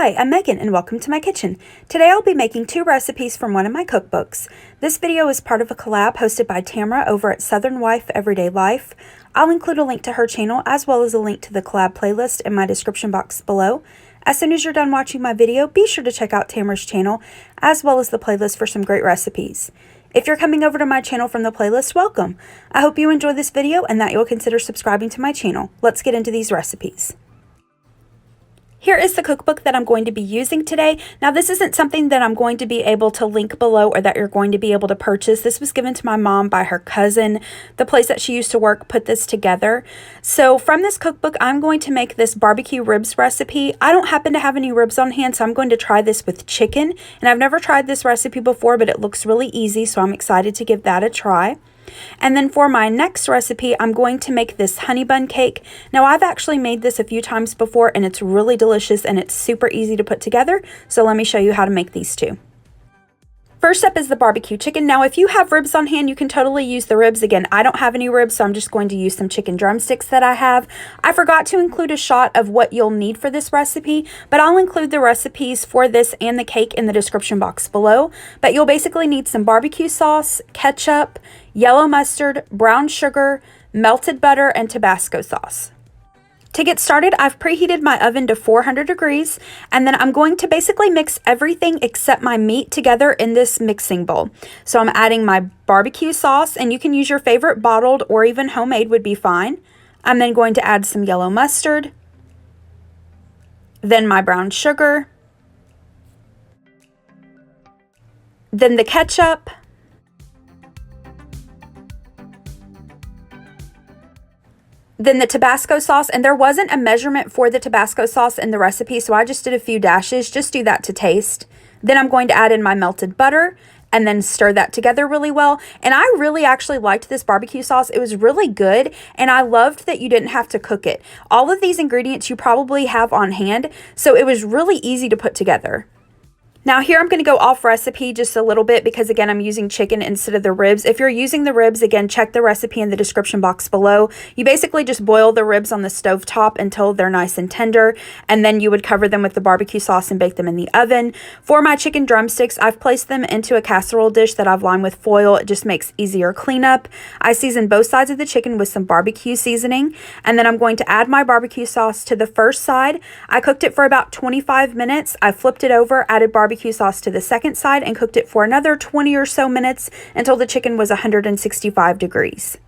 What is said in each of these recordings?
Hi, I'm Megan and welcome to my kitchen. Today I'll be making 2 recipes from one of my cookbooks. This video is part of a collab hosted by Tamara over at Southern Wife Everyday Life. I'll include a link to her channel as well as a link to the collab playlist in my description box below. As soon as you're done watching my video, be sure to check out Tamara's channel as well as the playlist for some great recipes. If you're coming over to my channel from the playlist, welcome. I hope you enjoy this video and that you'll consider subscribing to my channel. Let's get into these recipes. Here is the cookbook that I'm going to be using today. Now, this isn't something that I'm going to be able to link below or that you're going to be able to purchase. This was given to my mom by her cousin. The place that she used to work put this together. So from this cookbook, I'm going to make this BBQ Ribs recipe. I don't happen to have any ribs on hand, so I'm going to try this with chicken. And I've never tried this recipe before, but it looks really easy, so I'm excited to give that a try. And then for my next recipe, I'm going to make this Honeybun Cake. Now, I've actually made this a few times before and it's really delicious and it's super easy to put together. So let me show you how to make these two. First up is the BBQ chicken. Now, if you have ribs on hand, you can totally use the ribs. Again, I don't have any ribs, so I'm just going to use some chicken drumsticks that I have. I forgot to include a shot of what you'll need for this recipe, but I'll include the recipes for this and the cake in the description box below. But you'll basically need some barbecue sauce, ketchup, yellow mustard, brown sugar, melted butter, and Tabasco sauce. To get started, I've preheated my oven to 400 degrees, and then I'm going to basically mix everything except my meat together in this mixing bowl. So I'm adding my barbecue sauce, and you can use your favorite bottled or even homemade would be fine. I'm then going to add some yellow mustard, then my brown sugar, then the ketchup, then the Tabasco sauce, and there wasn't a measurement for the Tabasco sauce in the recipe, so I just did a few dashes. Just do that to taste. Then I'm going to add in my melted butter and then stir that together really well. And I really actually liked this barbecue sauce. It was really good, and I loved that you didn't have to cook it. All of these ingredients you probably have on hand, so it was really easy to put together. Now here I'm going to go off recipe just a little bit because again I'm using chicken instead of the ribs. If you're using the ribs, again check the recipe in the description box below. You basically just boil the ribs on the stove top until they're nice and tender, and then you would cover them with the barbecue sauce and bake them in the oven. For my chicken drumsticks, I've placed them into a casserole dish that I've lined with foil. It just makes easier cleanup. I seasoned both sides of the chicken with some barbecue seasoning, and then I'm going to add my barbecue sauce to the first side. I cooked it for about 25 minutes. I flipped it over, added barbecue sauce to the second side, and cooked it for another 20 or so minutes until the chicken was 165 degrees.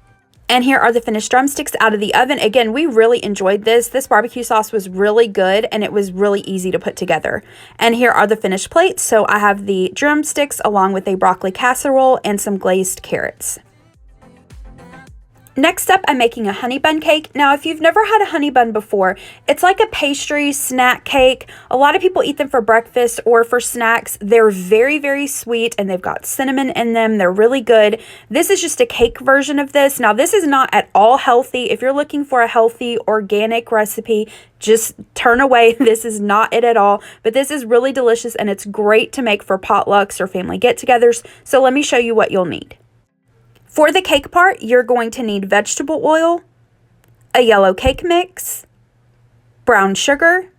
And here are the finished drumsticks out of the oven. Again, we really enjoyed this. This barbecue sauce was really good and it was really easy to put together. And here are the finished plates. So I have the drumsticks along with a broccoli casserole and some glazed carrots. Next up, I'm making a honey bun cake. Now, if you've never had a honey bun before, it's like a pastry snack cake. A lot of people eat them for breakfast or for snacks. They're very, very sweet and they've got cinnamon in them. They're really good. This is just a cake version of this. Now, this is not at all healthy. If you're looking for a healthy, organic recipe, just turn away. This is not it at all. But this is really delicious and it's great to make for potlucks or family get-togethers. So let me show you what you'll need. For the cake part, you're going to need vegetable oil, a yellow cake mix, brown sugar,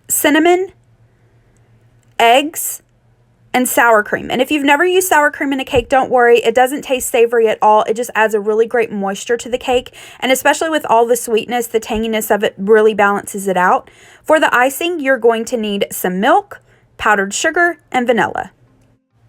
cinnamon, eggs, and sour cream. And if you've never used sour cream in a cake, don't worry. It doesn't taste savory at all. It just adds a really great moisture to the cake. And especially with all the sweetness, the tanginess of it really balances it out. For the icing, you're going to need some milk, powdered sugar, and vanilla.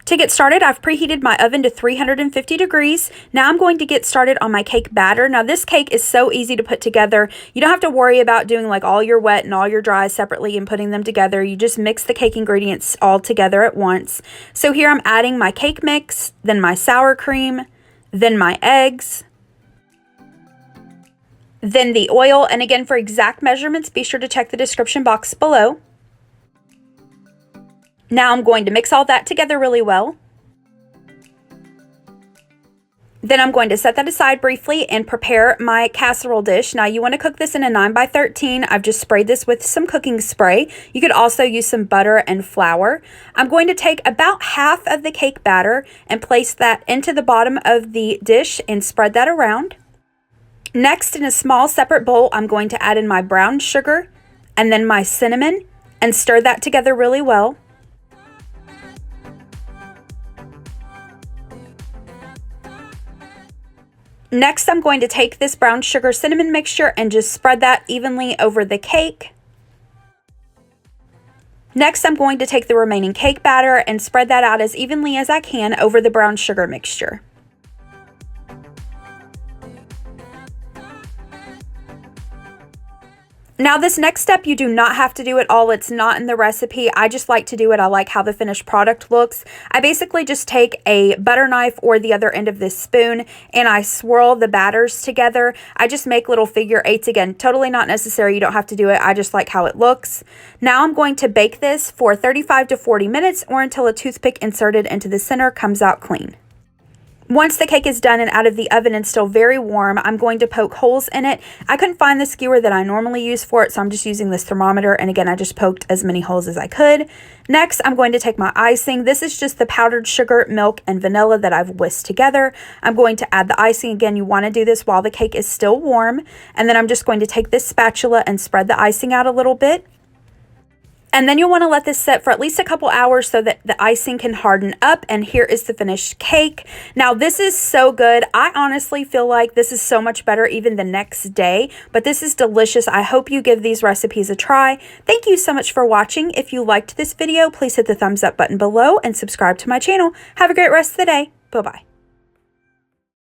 To get started, I've preheated my oven to 350 degrees. Now I'm going to get started on my cake batter. Now this cake is so easy to put together. You don't have to worry about doing like all your wet and all your dry separately and putting them together. You just mix the cake ingredients all together at once. So here I'm adding my cake mix, then my sour cream, then my eggs, then the oil. And again, for exact measurements, be sure to check the description box below. Now I'm going to mix all that together really well. Then I'm going to set that aside briefly and prepare my casserole dish. Now you want to cook this in a 9x13. I've just sprayed this with some cooking spray. You could also use some butter and flour. I'm going to take about half of the cake batter and place that into the bottom of the dish and spread that around. Next, in a small separate bowl, I'm going to add in my brown sugar and then my cinnamon and stir that together really well. Next, I'm going to take this brown sugar cinnamon mixture and just spread that evenly over the cake. Next, I'm going to take the remaining cake batter and spread that out as evenly as I can over the brown sugar mixture. Now this next step, you do not have to do it all. It's not in the recipe. I just like to do it. I like how the finished product looks. I basically just take a butter knife or the other end of this spoon and I swirl the batters together. I just make little figure eights. Again, totally not necessary. You don't have to do it. I just like how it looks. Now I'm going to bake this for 35 to 40 minutes or until a toothpick inserted into the center comes out clean. Once the cake is done and out of the oven and still very warm, I'm going to poke holes in it. I couldn't find the skewer that I normally use for it, so I'm just using this thermometer. And again, I just poked as many holes as I could. Next, I'm going to take my icing. This is just the powdered sugar, milk, and vanilla that I've whisked together. I'm going to add the icing. Again, you want to do this while the cake is still warm. And then I'm just going to take this spatula and spread the icing out a little bit. And then you'll want to let this set for at least a couple hours so that the icing can harden up. And here is the finished cake. Now this is so good. I honestly feel like this is so much better even the next day, but this is delicious. I hope you give these recipes a try. Thank you so much for watching. If you liked this video, please hit the thumbs up button below and subscribe to my channel. Have a great rest of the day. Bye-bye.